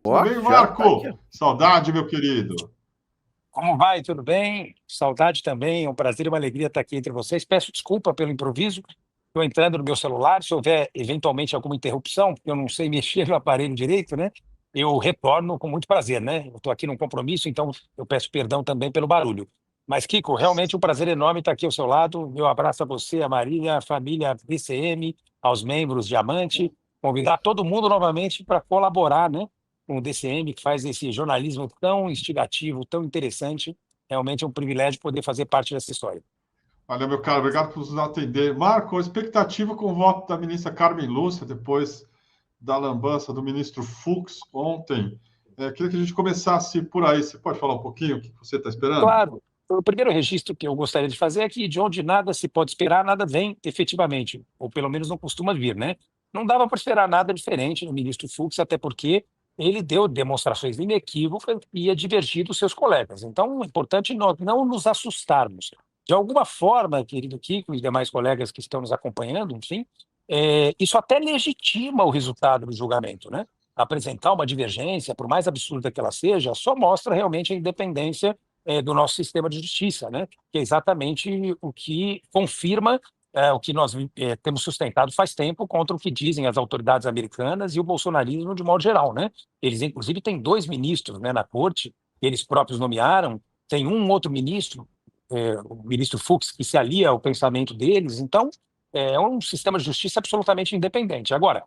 Tudo Ó, bem, já tá aqui, ó. Marco? Saudade, meu querido. Como vai? Tudo bem? Saudade também. É um prazer e uma alegria estar aqui entre vocês. Peço desculpa pelo improviso. Estou entrando no meu celular. Se houver eventualmente alguma interrupção, porque eu não sei mexer no aparelho direito, né? Eu retorno com muito prazer, né? Eu estou aqui num compromisso, então eu peço perdão também pelo barulho. Mas, Kiko, realmente um prazer enorme estar aqui ao seu lado. Meu abraço a você, a Maria, a família BCM, aos membros Diamante. Convidar todo mundo novamente para colaborar, né? Com o DCM, que faz esse jornalismo tão instigativo, tão interessante. Realmente é um privilégio poder fazer parte dessa história. Valeu, meu caro. Obrigado por nos atender. Marco, expectativa com o voto da ministra Carmen Lúcia, depois da lambança do ministro Fux ontem. Queria que a gente começasse por aí. Você pode falar um pouquinho o que você está esperando? Claro, o primeiro registro que eu gostaria de fazer é que de onde nada se pode esperar, nada vem efetivamente, ou pelo menos não costuma vir, né? Não dava para esperar nada diferente do ministro Fux, até porque ele deu demonstrações inequívocas e ia divergir dos seus colegas. Então, é importante nós não nos assustarmos. De alguma forma, querido Kiko e demais colegas que estão nos acompanhando, enfim, isso até legitima o resultado do julgamento, né? Apresentar uma divergência, por mais absurda que ela seja, só mostra realmente a independência do nosso sistema de justiça, né? Que é exatamente o que confirma o que nós temos sustentado faz tempo contra o que dizem as autoridades americanas e o bolsonarismo de modo geral, né? Eles, inclusive, têm dois ministros, né, na corte, que eles próprios nomearam, tem um outro ministro, o ministro Fux, que se alia ao pensamento deles, então é um sistema de justiça absolutamente independente. Agora,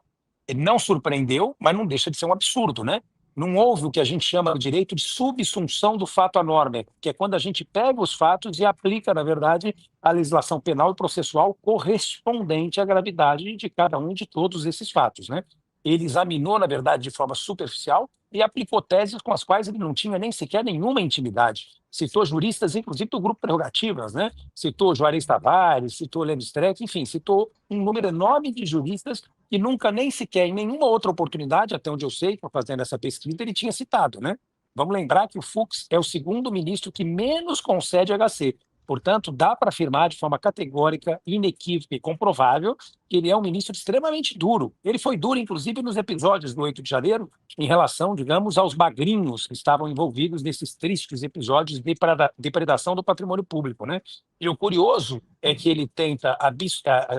ele não surpreendeu, mas não deixa de ser um absurdo, né? Não houve o que a gente chama de direito de subsunção do fato à norma, que é quando a gente pega os fatos e aplica, na verdade, a legislação penal e processual correspondente à gravidade de cada um de todos esses fatos, né? Ele examinou, na verdade, de forma superficial e aplicou teses com as quais ele não tinha nem sequer nenhuma intimidade. Citou juristas, inclusive do grupo Prerrogativas, né? Citou Juarez Tavares, citou Lênin Streck, enfim, citou um número enorme de juristas que nunca, nem sequer, em nenhuma outra oportunidade, até onde eu sei, fazendo essa pesquisa, ele tinha citado, né? Vamos lembrar que o Fux é o segundo ministro que menos concede HC. Portanto, dá para afirmar de forma categórica, inequívoca e comprovável que ele é um ministro extremamente duro. Ele foi duro, inclusive, nos episódios do 8 de janeiro, em relação, digamos, aos magrinhos que estavam envolvidos nesses tristes episódios de depredação do patrimônio público, né? E o curioso é que ele tenta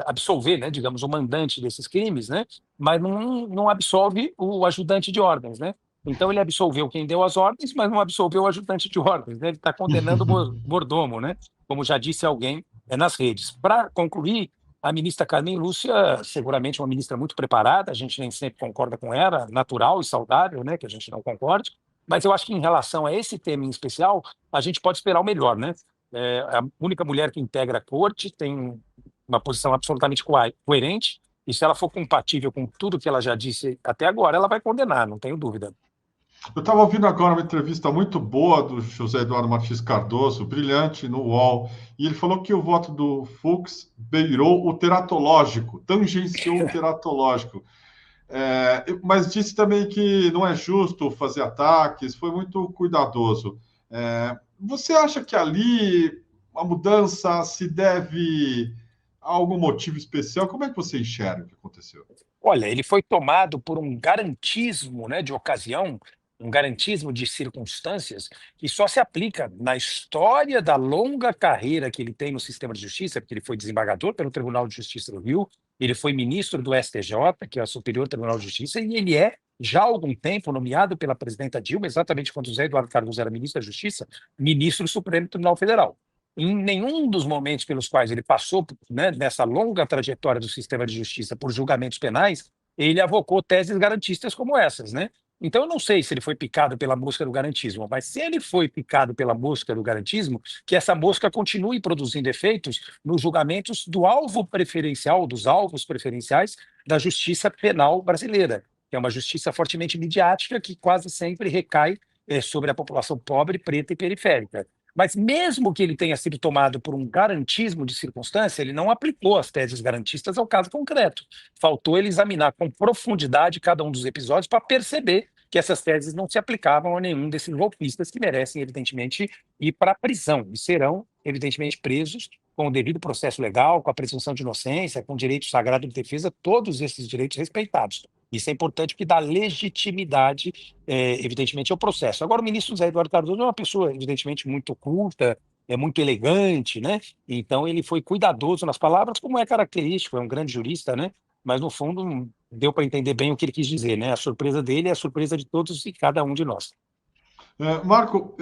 absolver, né, digamos, o mandante desses crimes, né? Mas não absolve o ajudante de ordens, né? Então ele absolveu quem deu as ordens, mas não absolveu o ajudante de ordens, né? Ele está condenando o mordomo, né? Como já disse alguém nas redes. Para concluir, a ministra Carmen Lúcia, seguramente uma ministra muito preparada, a gente nem sempre concorda com ela, natural e saudável, né? Que a gente não concorde, mas eu acho que em relação a esse tema em especial, a gente pode esperar o melhor, né? É a única mulher que integra a corte, tem uma posição absolutamente coerente, e se ela for compatível com tudo que ela já disse até agora, ela vai condenar, não tenho dúvida. Eu estava ouvindo agora uma entrevista muito boa do José Eduardo Martins Cardoso, brilhante no UOL, e ele falou que o voto do Fux beirou o teratológico, tangenciou o teratológico. Mas disse também que não é justo fazer ataques, foi muito cuidadoso. Você acha que ali a mudança se deve a algum motivo especial? Como é que você enxerga o que aconteceu? Olha, ele foi tomado por um garantismo, né, de ocasião, um garantismo de circunstâncias que só se aplica na história da longa carreira que ele tem no sistema de justiça, porque ele foi desembargador pelo Tribunal de Justiça do Rio, ele foi ministro do STJ, que é o Superior Tribunal de Justiça, e ele é, já há algum tempo, nomeado pela presidenta Dilma, exatamente quando José Eduardo Cardoso era ministro da Justiça, ministro do Supremo Tribunal Federal. Em nenhum dos momentos pelos quais ele passou, né, nessa longa trajetória do sistema de justiça por julgamentos penais, ele avocou teses garantistas como essas, né? Então, eu não sei se ele foi picado pela mosca do garantismo, mas se ele foi picado pela mosca do garantismo, que essa mosca continue produzindo efeitos nos julgamentos do alvo preferencial, dos alvos preferenciais da justiça penal brasileira, que é uma justiça fortemente midiática que quase sempre recai sobre a população pobre, preta e periférica. Mas mesmo que ele tenha sido tomado por um garantismo de circunstância, ele não aplicou as teses garantistas ao caso concreto. Faltou ele examinar com profundidade cada um dos episódios para perceber que essas teses não se aplicavam a nenhum desses golpistas que merecem, evidentemente, ir para a prisão e serão, evidentemente, presos com o devido processo legal, com a presunção de inocência, com o direito sagrado de defesa, todos esses direitos respeitados. Isso é importante porque dá legitimidade, evidentemente, ao processo. Agora, o ministro José Eduardo Cardoso é uma pessoa, evidentemente, muito culta, é muito elegante, né? Então, ele foi cuidadoso nas palavras, como é característico, é um grande jurista, né? Mas, no fundo, deu para entender bem o que ele quis dizer, né? A surpresa dele é a surpresa de todos e cada um de nós. Marco,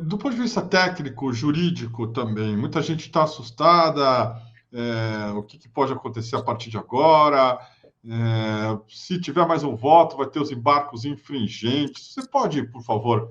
do ponto de vista técnico, jurídico também, muita gente está assustada. O que pode acontecer a partir de agora? Se tiver mais um voto, vai ter os embargos infringentes. Você pode, por favor,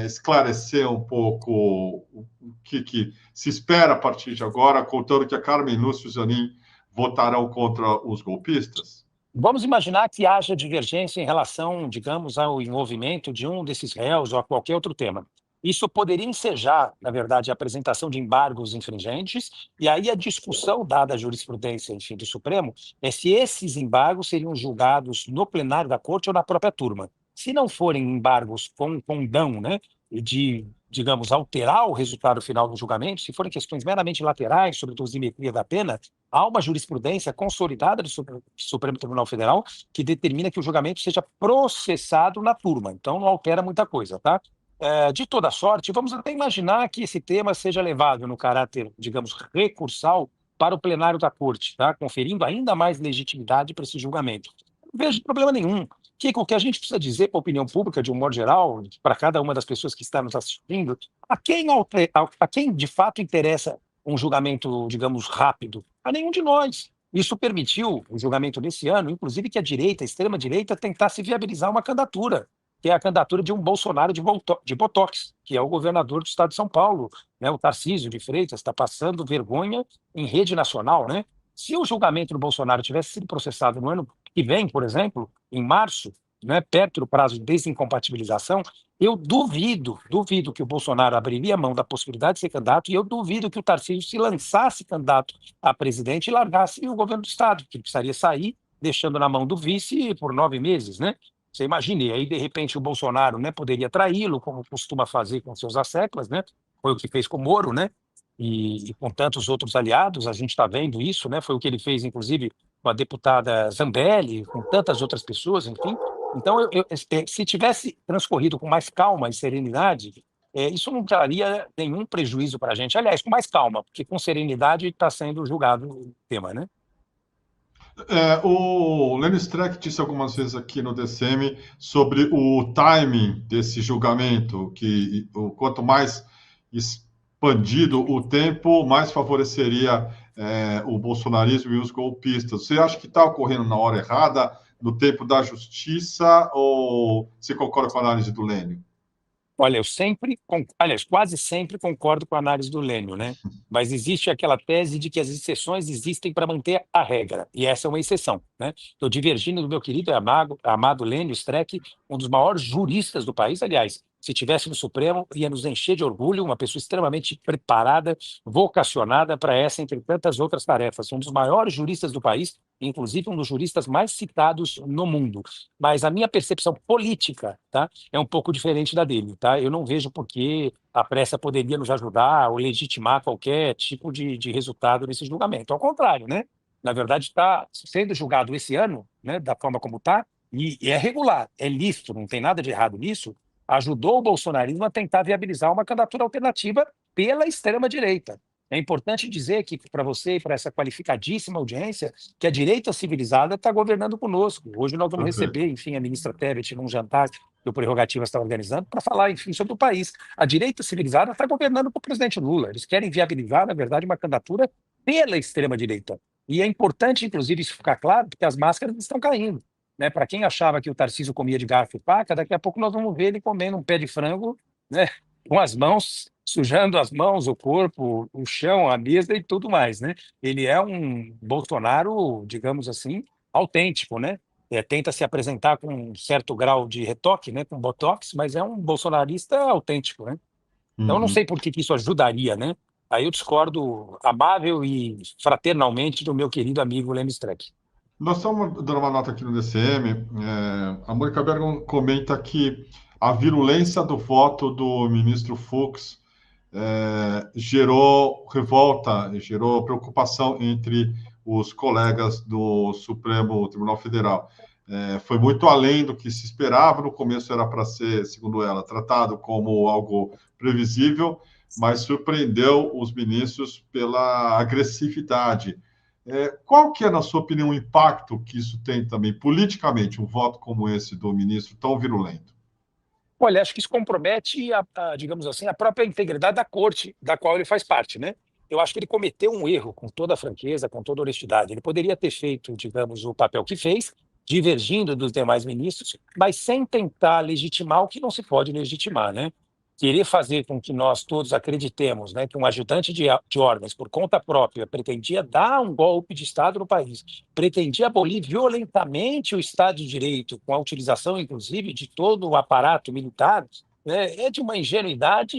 esclarecer um pouco o que se espera a partir de agora, contando que a Carmen Lúcia e o Zanin votarão contra os golpistas? Vamos imaginar que haja divergência em relação, digamos, ao envolvimento de um desses réus ou a qualquer outro tema. Isso poderia ensejar, na verdade, a apresentação de embargos infringentes, e aí a discussão, dada a jurisprudência, enfim, do Supremo, é se esses embargos seriam julgados no plenário da Corte ou na própria turma. Se não forem embargos com condão, né, de, digamos, alterar o resultado final do julgamento, se forem questões meramente laterais sobre dosimetria da pena, há uma jurisprudência consolidada do Supremo Tribunal Federal que determina que o julgamento seja processado na turma. Então, não altera muita coisa, tá? De toda sorte, vamos até imaginar que esse tema seja levado no caráter, digamos, recursal para o plenário da Corte, tá? Conferindo ainda mais legitimidade para esse julgamento. Não vejo problema nenhum. Kiko, o que a gente precisa dizer para a opinião pública, de um modo geral, para cada uma das pessoas que está nos assistindo, a quem de fato interessa um julgamento, digamos, rápido? A nenhum de nós. Isso permitiu, o julgamento desse ano, inclusive que a direita, a extrema-direita, tentasse viabilizar uma candidatura, que é a candidatura de um Bolsonaro de Botox, que é o governador do estado de São Paulo, né? O Tarcísio de Freitas está passando vergonha em rede nacional, né? Se o julgamento do Bolsonaro tivesse sido processado no ano que vem, por exemplo, em março, né, perto do prazo de desincompatibilização, eu duvido que o Bolsonaro abriria mão da possibilidade de ser candidato, e eu duvido que o Tarcísio se lançasse candidato a presidente e largasse o governo do estado, que ele precisaria sair, deixando na mão do vice por 9 meses, né? Você imagine, aí de repente o Bolsonaro, né, poderia traí-lo, como costuma fazer com seus asseclas, né? Foi o que fez com o Moro, né? E com tantos outros aliados, a gente está vendo isso, né? Foi o que ele fez, inclusive, com a deputada Zambelli, com tantas outras pessoas, enfim. Então, se tivesse transcorrido com mais calma e serenidade, isso não traria nenhum prejuízo para a gente. Aliás, com mais calma, porque com serenidade está sendo julgado o tema, né? O Lenny Streck disse algumas vezes aqui no DCM sobre o timing desse julgamento, que quanto mais expandido o tempo, mais favoreceria o bolsonarismo e os golpistas. Você acha que está ocorrendo na hora errada, no tempo da justiça, ou você concorda com a análise do Lênio? Olha, aliás, quase sempre concordo com a análise do Lênio, né? Mas existe aquela tese de que as exceções existem para manter a regra, e essa é uma exceção, né? Estou divergindo do meu querido e amado Lênio Streck, um dos maiores juristas do país. Aliás, se tivesse no Supremo, ia nos encher de orgulho, uma pessoa extremamente preparada, vocacionada para essa, entre tantas outras tarefas. Um dos maiores juristas do país, inclusive um dos juristas mais citados no mundo. Mas a minha percepção política, tá, é um pouco diferente da dele, tá? Eu não vejo por que a pressa poderia nos ajudar ou legitimar qualquer tipo de resultado nesse julgamento. Ao contrário, né? Na verdade, está sendo julgado esse ano, né, da forma como está, e é regular, é lícito, não tem nada de errado nisso. Ajudou o bolsonarismo a tentar viabilizar uma candidatura alternativa pela extrema-direita. É importante dizer que, para você e para essa qualificadíssima audiência, que a direita civilizada está governando conosco. Hoje nós vamos Perfeito. receber, enfim, a ministra Tebet num jantar que o Prerrogativas está organizando para falar, enfim, sobre o país. A direita civilizada está governando com o presidente Lula. Eles querem viabilizar, na verdade, uma candidatura pela extrema-direita. E é importante, inclusive, isso ficar claro, porque as máscaras estão caindo, né? Para quem achava que o Tarcísio comia de garfo e faca, daqui a pouco nós vamos ver ele comendo um pé de frango, né, com as mãos, sujando as mãos, o corpo, o chão, a mesa e tudo mais, né? Ele é um Bolsonaro, digamos assim, autêntico, né? Tenta se apresentar com um certo grau de retoque, né, com botox, mas é um bolsonarista autêntico, né? Então, eu não sei Uhum. por que que isso ajudaria, né? Aí eu discordo amável e fraternalmente do meu querido amigo Lênin Streck. Nós estamos dando uma nota aqui no DCM. A Mônica Bergamo comenta que a virulência do voto do ministro Fux gerou revolta, gerou preocupação entre os colegas do Supremo Tribunal Federal. Foi muito além do que se esperava. No começo era para ser, segundo ela, tratado como algo previsível, mas surpreendeu os ministros pela agressividade. Qual que é, na sua opinião, o impacto que isso tem também politicamente, um voto como esse do ministro tão virulento? Olha, acho que isso compromete, digamos assim, a própria integridade da corte, da qual ele faz parte, né? Eu acho que ele cometeu um erro, com toda a franqueza, com toda a honestidade. Ele poderia ter feito, digamos, o papel que fez, divergindo dos demais ministros, mas sem tentar legitimar o que não se pode legitimar, né? Querer fazer com que nós todos acreditemos, né, que um ajudante de ordens, por conta própria, pretendia dar um golpe de Estado no país, pretendia abolir violentamente o Estado de Direito, com a utilização, inclusive, de todo o aparato militar, né, é de uma ingenuidade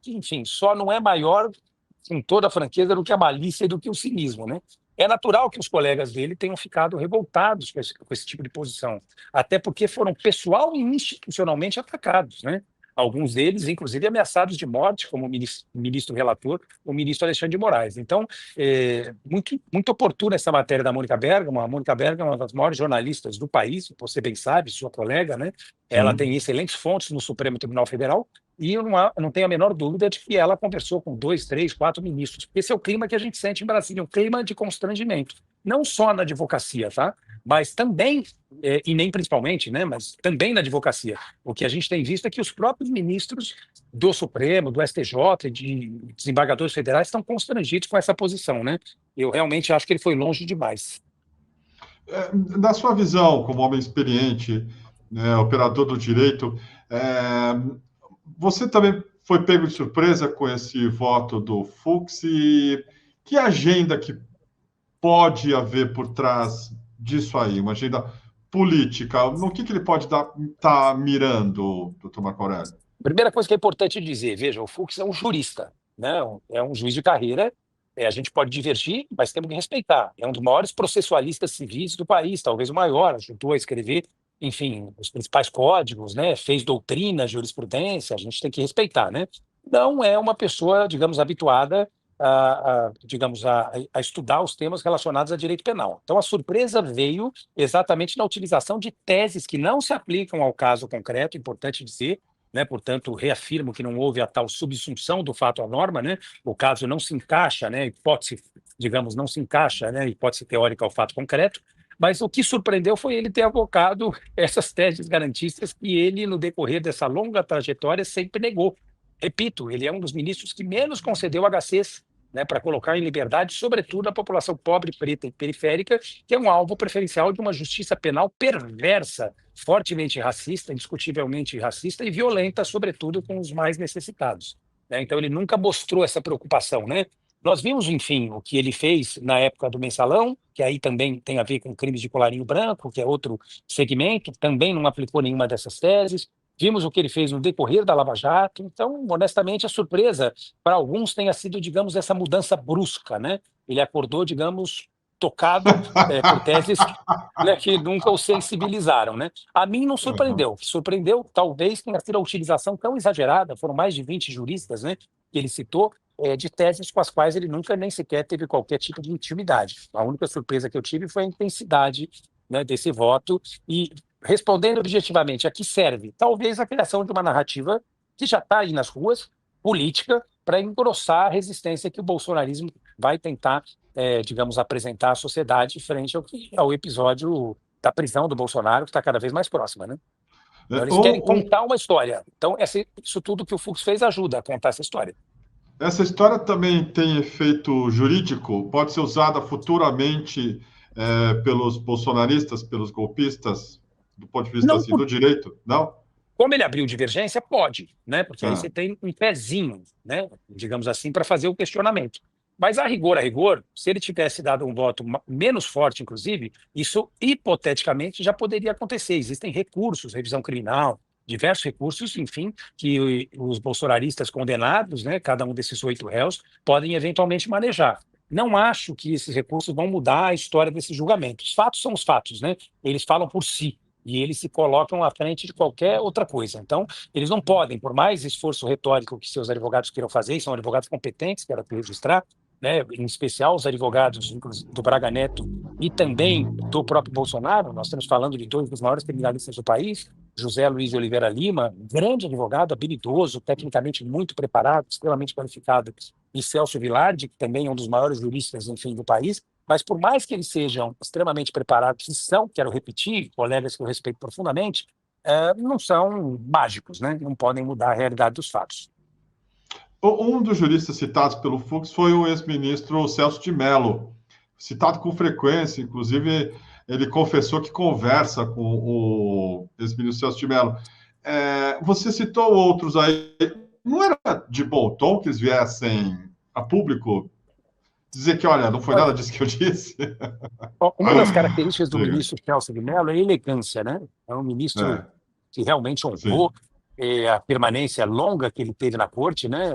que, enfim, só não é maior, com toda a franqueza, do que a malícia e do que o cinismo, né? É natural que os colegas dele tenham ficado revoltados com esse tipo de posição, até porque foram pessoal e institucionalmente atacados, né? Alguns deles, inclusive, ameaçados de morte, como o ministro relator, o ministro Alexandre de Moraes. Então, muito, muito oportuna essa matéria da Mônica Bergamo. A Mônica Bergamo é uma das maiores jornalistas do país, você bem sabe, sua colega, né? Ela Sim. tem excelentes fontes no Supremo Tribunal Federal e eu não tenho a menor dúvida de que ela conversou com 2, 3, 4 ministros. Esse é o clima que a gente sente em Brasília, um clima de constrangimento. Não só na advocacia, tá? Mas também, e nem principalmente, né? Mas também na advocacia. O que a gente tem visto é que os próprios ministros do Supremo, do STJ, de desembargadores federais estão constrangidos com essa posição, né? Eu realmente acho que ele foi longe demais. Na sua visão, como homem experiente, né, operador do direito, você também foi pego de surpresa com esse voto do Fux e que agenda que pode haver por trás disso aí? Uma agenda política? No que ele pode estar mirando, doutor Marco Aurélio? Primeira coisa que é importante dizer, veja, o Fux é um jurista, né? É um juiz de carreira. A gente pode divergir, mas temos que respeitar. É um dos maiores processualistas civis do país, talvez o maior. Ajudou a escrever, enfim, os principais códigos, né? Fez doutrina, jurisprudência. A gente tem que respeitar, né? Não é uma pessoa, digamos, habituada digamos, a estudar os temas relacionados a direito penal. Então, a surpresa veio exatamente na utilização de teses que não se aplicam ao caso concreto, importante dizer, né? Portanto, reafirmo que não houve a tal subsunção do fato à norma, né? O caso não se encaixa, né? Hipótese, digamos, não se encaixa, né? Hipótese teórica ao fato concreto. Mas o que surpreendeu foi ele ter avocado essas teses garantistas que ele, no decorrer dessa longa trajetória, sempre negou. Repito, ele é um dos ministros que menos concedeu HCs, né, para colocar em liberdade, sobretudo, a população pobre, preta e periférica, que é um alvo preferencial de uma justiça penal perversa, fortemente racista, indiscutivelmente racista e violenta, sobretudo, com os mais necessitados, né? Então, ele nunca mostrou essa preocupação, né? Nós vimos, enfim, o que ele fez na época do Mensalão, que aí também tem a ver com crimes de colarinho branco, que é outro segmento, também não aplicou nenhuma dessas teses. Vimos o que ele fez no decorrer da Lava Jato. Então, honestamente, a surpresa para alguns tenha sido, digamos, essa mudança brusca, né? Ele acordou, digamos, tocado por teses né, que nunca o sensibilizaram, né? A mim não surpreendeu. O que surpreendeu, talvez, tenha sido a utilização tão exagerada, foram mais de 20 juristas, né, que ele citou, de teses com as quais ele nunca nem sequer teve qualquer tipo de intimidade. A única surpresa que eu tive foi a intensidade, né, desse voto e respondendo objetivamente, a que serve? Talvez a criação de uma narrativa que já está aí nas ruas, política, para engrossar a resistência que o bolsonarismo vai tentar, digamos, apresentar à sociedade frente ao episódio da prisão do Bolsonaro, que está cada vez mais próxima, né? Então, eles querem contar uma história. Então, isso tudo que o Fux fez ajuda a contar essa história. Essa história também tem efeito jurídico? Pode ser usada futuramente pelos bolsonaristas, pelos golpistas, do ponto de vista Não assim, do direito? Não? Como ele abriu divergência, pode, né? Porque aí Ah. você tem um pezinho, né? Digamos assim, para fazer o questionamento. Mas a rigor, se ele tivesse dado um voto menos forte, inclusive, isso hipoteticamente já poderia acontecer. Existem recursos, revisão criminal, diversos recursos, enfim, que os bolsonaristas condenados, né, cada um desses 8 réus, podem eventualmente manejar. Não acho que esses recursos vão mudar a história desse julgamento. Os fatos são os fatos, né? Eles falam por si e eles se colocam à frente de qualquer outra coisa. Então, eles não podem, por mais esforço retórico que seus advogados queiram fazer, e são advogados competentes, quero aqui registrar, né, em especial os advogados do Braga Neto e também do próprio Bolsonaro. Nós estamos falando de dois dos maiores criminalistas do país, José Luiz de Oliveira Lima, grande advogado, habilidoso, tecnicamente muito preparado, extremamente qualificado, e Celso Vilardi, que também é um dos maiores juristas, enfim, do país. Mas por mais que eles sejam extremamente preparados, e são, quero repetir, colegas que eu respeito profundamente, não são mágicos, né? Não podem mudar a realidade dos fatos. Um dos juristas citados pelo Fux foi o ex-ministro Celso de Mello, citado com frequência, inclusive ele confessou que conversa com o ex-ministro Celso de Mello. Você citou outros aí, não era de bom tom que eles viessem a público dizer que, olha, não foi nada Olha, disso que eu disse? uma das características do Diga. ministro Celso de Mello é a elegância, né? É um ministro É, que realmente honrou sim. a permanência longa que ele teve na corte, né?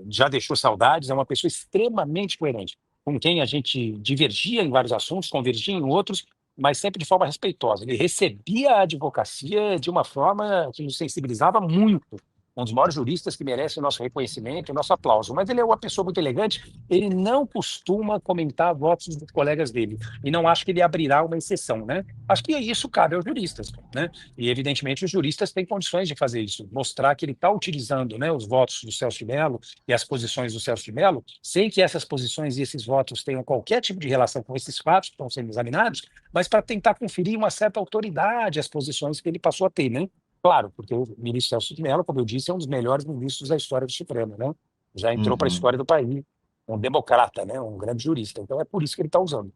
Já deixou saudades, é uma pessoa extremamente coerente, com quem a gente divergia em vários assuntos, convergia em outros, mas sempre de forma respeitosa. Ele recebia a advocacia de uma forma que nos sensibilizava muito. Um dos maiores juristas que merece o nosso reconhecimento, o nosso aplauso. Mas ele é uma pessoa muito elegante, ele não costuma comentar votos dos colegas dele, e não acho que ele abrirá uma exceção, né? Acho que isso cabe aos juristas, né? E, evidentemente, os juristas têm condições de fazer isso, mostrar que ele está utilizando, né, os votos do Celso de Mello e as posições do Celso de Mello, sem que essas posições e esses votos tenham qualquer tipo de relação com esses fatos que estão sendo examinados, mas para tentar conferir uma certa autoridade às posições que ele passou a ter, né? Claro, porque o ministro Celso de Mello, como eu disse, é um dos melhores ministros da história do Supremo, né? Já entrou para a Uhum. história do país, um democrata, né? Um grande jurista. Então é por isso que ele está usando.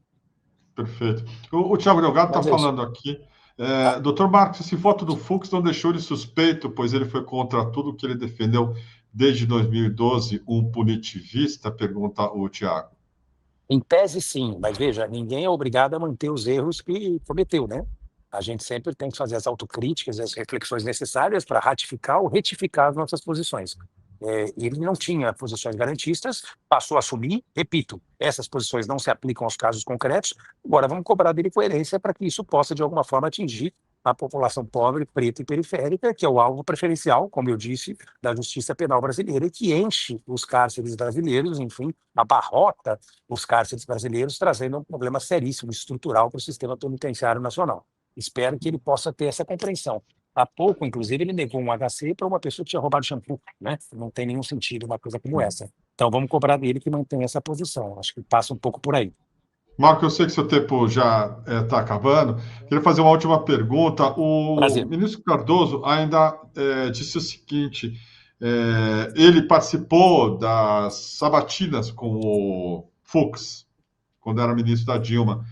Perfeito. O Tiago Delgado está Mas é isso. falando aqui. Doutor Marcos, esse voto do Fux não deixou ele suspeito, pois ele foi contra tudo que ele defendeu desde 2012, um punitivista? Pergunta o Tiago. Em tese, sim, mas veja, ninguém é obrigado a manter os erros que cometeu, né? A gente sempre tem que fazer as autocríticas, as reflexões necessárias para ratificar ou retificar as nossas posições. Ele não tinha posições garantistas, passou a assumir, repito, essas posições não se aplicam aos casos concretos, agora vamos cobrar dele coerência para que isso possa, de alguma forma, atingir a população pobre, preta e periférica, que é o alvo preferencial, como eu disse, da justiça penal brasileira, e que enche os cárceres brasileiros, enfim, abarrota os cárceres brasileiros, trazendo um problema seríssimo, estrutural para o sistema penitenciário nacional. Espero que ele possa ter essa compreensão. Há pouco, inclusive, ele negou um HC para uma pessoa que tinha roubado shampoo, né? Não tem nenhum sentido uma coisa como essa. Então, vamos cobrar dele que mantenha essa posição. Acho que passa um pouco por aí. Marco, eu sei que seu tempo já está acabando. Queria fazer uma última pergunta. O Prazer. ministro Cardoso ainda disse o seguinte: ele participou das sabatinas com o Fux, quando era ministro da Dilma,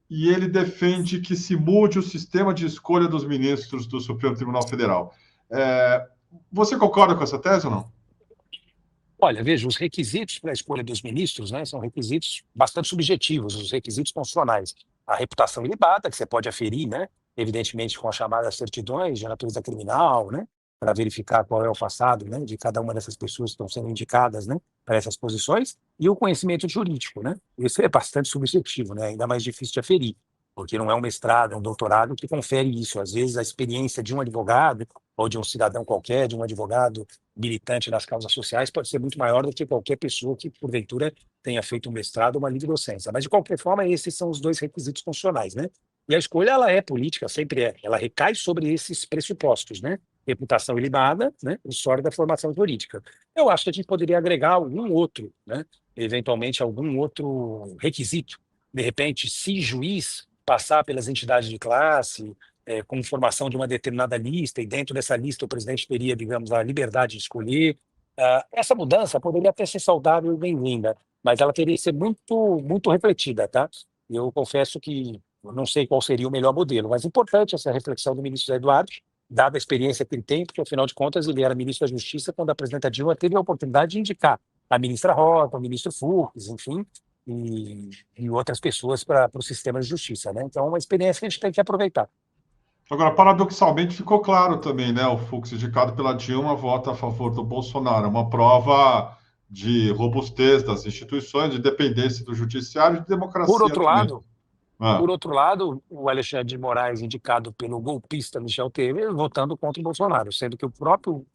e ele defende que se mude o sistema de escolha dos ministros do Supremo Tribunal Federal. É, você concorda com essa tese ou não? Olha, veja, os requisitos para a escolha dos ministros, né, são requisitos bastante subjetivos, os requisitos constitucionais. A reputação ilibada, que você pode aferir, né, evidentemente com as chamadas certidões de natureza criminal, né, para verificar qual é o passado, né, de cada uma dessas pessoas que estão sendo indicadas, né, para essas posições, e o conhecimento jurídico, né. Isso é bastante subjetivo, né, ainda mais difícil de aferir, porque não é um mestrado, é um doutorado que confere isso. Às vezes, a experiência de um advogado ou de um cidadão qualquer, de um advogado militante nas causas sociais pode ser muito maior do que qualquer pessoa que, porventura, tenha feito um mestrado ou uma livre docência. Mas, de qualquer forma, esses são os dois requisitos constitucionais, né? E a escolha, ela é política, sempre é. Ela recai sobre esses pressupostos, né? Reputação ilibada, né? E sólida formação jurídica. Eu acho que a gente poderia agregar algum outro, né? Eventualmente, algum outro requisito. De repente, se juiz passar pelas entidades de classe, com formação de uma determinada lista, e dentro dessa lista o presidente teria, digamos, a liberdade de escolher. Essa mudança poderia até ser saudável e bem-vinda, mas ela teria que ser muito, muito refletida, tá? Eu confesso que eu não sei qual seria o melhor modelo, mas é importante essa reflexão do ministro Zé Eduardo, dada a experiência que ele tem, porque, afinal de contas, ele era ministro da Justiça quando a presidenta Dilma teve a oportunidade de indicar a ministra Rosa, o ministro Fux, enfim, e outras pessoas para o sistema de justiça, né? Então, é uma experiência que a gente tem que aproveitar. Agora, paradoxalmente, ficou claro também, né? O Fux, indicado pela Dilma, vota a favor do Bolsonaro. É uma prova de robustez das instituições, de independência do judiciário e de Por democracia outro também. lado, Ah, o Alexandre de Moraes, indicado pelo golpista Michel Temer, votando contra o Bolsonaro, sendo que o próprio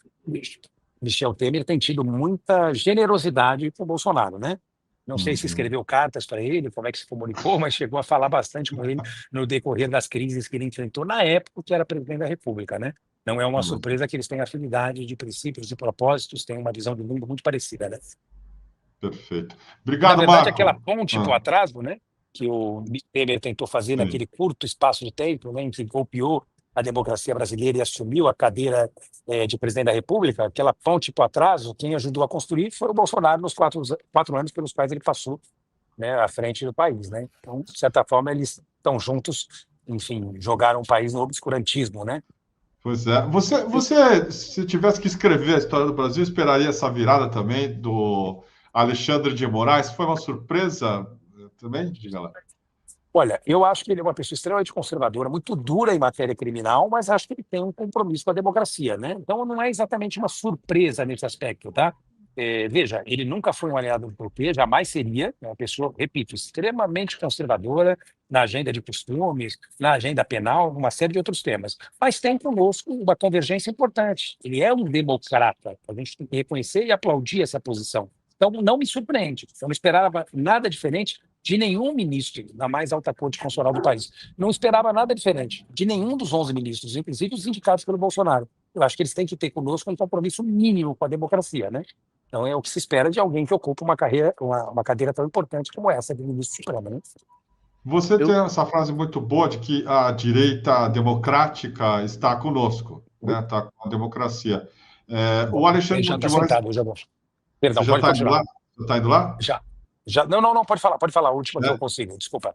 Michel Temer tem tido muita generosidade com o Bolsonaro, né? Não sei se Uhum. escreveu cartas para ele, como é que se comunicou, mas chegou a falar bastante com ele no decorrer das crises que ele enfrentou na época que era presidente da República, né? Não é uma Uhum. surpresa que eles têm afinidade de princípios e propósitos, têm uma visão de mundo muito parecida, né? Perfeito. E, na Obrigado, verdade, aquela Marco. ponte para o Ah, atraso, né, que o Temer tentou fazer sim. naquele curto espaço de tempo, né, em que golpeou a democracia brasileira e assumiu a cadeira de presidente da República, aquela ponte para o atraso, quem ajudou a construir foi o Bolsonaro nos 4 anos pelos quais ele passou, né, à frente do país, né? Então, de certa forma, eles estão juntos, enfim, jogaram o país no obscurantismo, né? Pois é. Você, se tivesse que escrever a história do Brasil, esperaria essa virada também do Alexandre de Moraes? Foi uma surpresa também? Diga lá. Olha, eu acho que ele é uma pessoa extremamente conservadora, muito dura em matéria criminal, mas acho que ele tem um compromisso com a democracia, né? Então não é exatamente uma surpresa nesse aspecto, tá? Veja, ele nunca foi um aliado do PT, jamais seria, é uma pessoa, repito, extremamente conservadora na agenda de costumes, na agenda penal, numa série de outros temas. Mas tem conosco uma convergência importante. Ele é um democrata, a gente tem que reconhecer e aplaudir essa posição. Então não me surpreende, eu não esperava nada diferente de nenhum ministro da mais alta corte constitucional do país. Não esperava nada diferente de nenhum dos 11 ministros, inclusive os indicados pelo Bolsonaro. Eu acho que eles têm que ter conosco um compromisso mínimo com a democracia, né? Então é o que se espera de alguém que ocupa uma cadeira tão importante como essa de ministro supremo, né? Você tem Eu, essa frase muito boa de que a direita democrática está conosco, né? Está com a democracia. O ele Alexandre já de está Moraes, sentado, já bom. você Perdão, já pode está indo continuar. lá? Você está indo lá? Já. Já. Não, não, não, pode falar, a última que eu É, consigo, desculpa.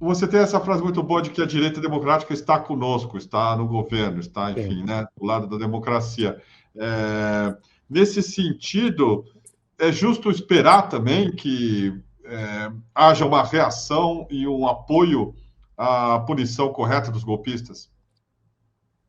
você tem essa frase muito boa de que a direita democrática está conosco, está no governo, está, Sim. enfim, né, do lado da democracia. É, nesse sentido, é justo esperar também que haja uma reação e um apoio à punição correta dos golpistas.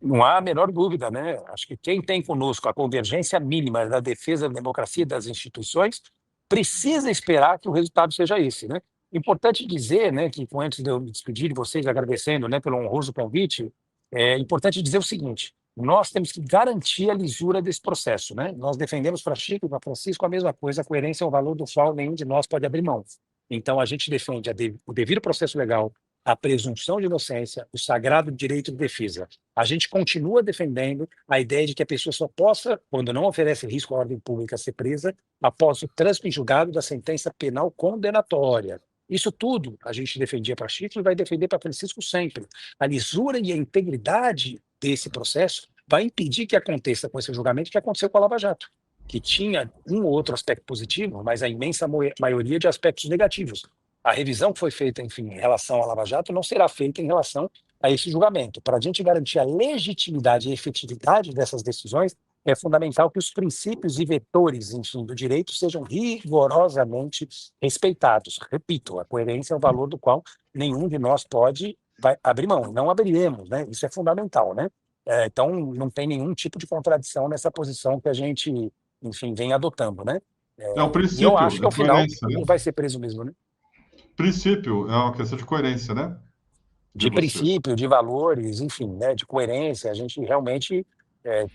Não há a menor dúvida, né? Acho que quem tem conosco a convergência mínima da defesa da democracia e das instituições precisa esperar que o resultado seja esse, né? Importante dizer, né, que antes de eu me despedir de vocês, agradecendo, né, pelo honroso convite, é importante dizer o seguinte: nós temos que garantir a lisura desse processo, né? Nós defendemos para Chico e para Francisco a mesma coisa, a coerência é um valor do qual nenhum de nós pode abrir mão. Então, a gente defende o devido processo legal, a presunção de inocência, o sagrado direito de defesa. A gente continua defendendo a ideia de que a pessoa só possa, quando não oferece risco à ordem pública, ser presa após o trânsito em julgado da sentença penal condenatória. Isso tudo a gente defendia para Chico e vai defender para Francisco sempre. A lisura e a integridade desse processo vai impedir que aconteça com esse julgamento que aconteceu com a Lava Jato, que tinha um ou outro aspecto positivo, mas a imensa maioria de aspectos negativos. A revisão que foi feita, enfim, em relação à Lava Jato não será feita em relação a esse julgamento. Para a gente garantir a legitimidade e efetividade dessas decisões, é fundamental que os princípios e vetores, enfim, do direito sejam rigorosamente respeitados. Repito, a coerência é o valor do qual nenhum de nós pode abrir mão. Não abriremos, né? Isso é fundamental, né? Então, não tem nenhum tipo de contradição nessa posição que a gente, enfim, vem adotando, né? É um E eu princípio, acho que, é ao final, coerência, né? ele vai ser preso mesmo, né? Princípio é uma questão de coerência, né? De De você. princípio, de valores, enfim, né, de coerência. A gente realmente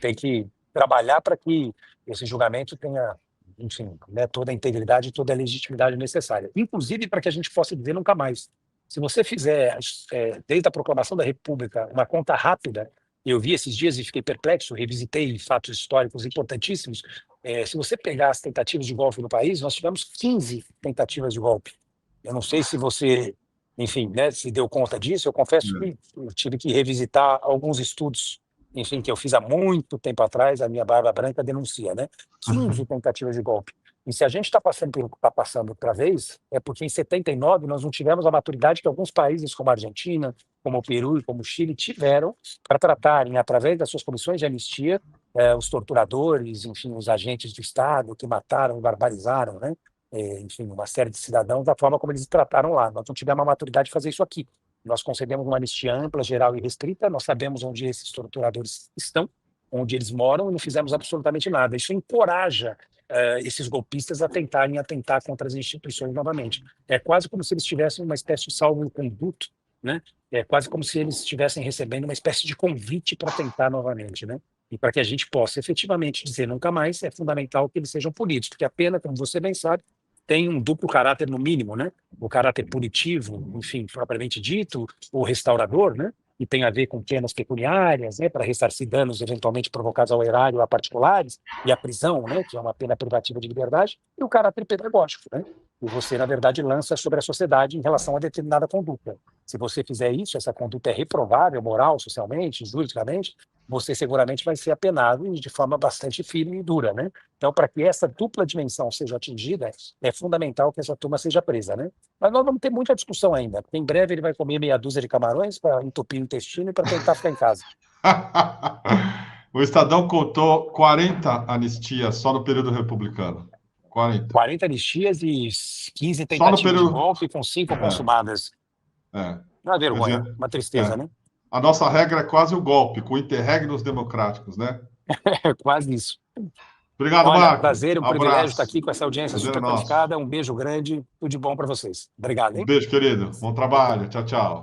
tem que trabalhar para que esse julgamento tenha, enfim, né, toda a integridade e toda a legitimidade necessária. Inclusive para que a gente possa dizer nunca mais. Se você fizer, desde a proclamação da República, uma conta rápida, eu vi esses dias e fiquei perplexo, revisitei fatos históricos importantíssimos. Se você pegar as tentativas de golpe no país, nós tivemos 15 tentativas de golpe. Eu não sei se você, enfim, né, se deu conta disso. Eu confesso que eu tive que revisitar alguns estudos, enfim, que eu fiz há muito tempo atrás. A minha barba branca denuncia, né? 15 tentativas de golpe. E se a gente está passando pelo que está passando outra vez, é porque em 79 nós não tivemos a maturidade que alguns países, como a Argentina, como o Peru e como o Chile, tiveram para tratarem, através das suas comissões de anistia, os torturadores, enfim, os agentes do Estado que mataram, barbarizaram, né? Enfim, uma série de cidadãos da forma como eles trataram lá. Nós não tivemos a maturidade de fazer isso aqui. Nós concedemos uma anistia ampla, geral e restrita, nós sabemos onde esses torturadores estão, onde eles moram, e não fizemos absolutamente nada. Isso encoraja esses golpistas a tentarem atentar contra as instituições novamente. É quase como se eles tivessem uma espécie de salvo-conduto, né? É quase como se eles estivessem recebendo uma espécie de convite para tentar novamente, né? E para que a gente possa efetivamente dizer nunca mais, é fundamental que eles sejam punidos, porque a pena, como você bem sabe, tem um duplo caráter no mínimo, né? O caráter punitivo, enfim, propriamente dito, o restaurador, né? Que tem a ver com penas pecuniárias, né? Para ressarcir danos eventualmente provocados ao erário ou a particulares, e a prisão, né? Que é uma pena privativa de liberdade, e o caráter pedagógico, né? Que você, na verdade, lança sobre a sociedade em relação a determinada conduta. Se você fizer isso, essa conduta é reprovável, moral, socialmente, juridicamente, você seguramente vai ser apenado de forma bastante firme e dura, né? Então, para que essa dupla dimensão seja atingida, é fundamental que essa turma seja presa, né? Mas nós vamos ter muita discussão ainda, porque em breve ele vai comer meia dúzia de camarões para entupir o intestino e para tentar ficar em casa. O Estadão contou 40 anistias só no período republicano. 40. 40 anistias e 15 Só no tentativas de período. golpe, com 5 consumadas. É. Uma Quer vergonha, dizer, uma tristeza, é. né? A nossa regra é quase o golpe, com interregnos democráticos, né? É quase isso. Obrigado, Olha, Marco. prazer, um privilégio estar Abraço. aqui com essa audiência Prazer é super nosso. qualificada. Um beijo grande, tudo de bom para vocês. Obrigado, Um hein? beijo, querido. Bom trabalho. Tchau, tchau.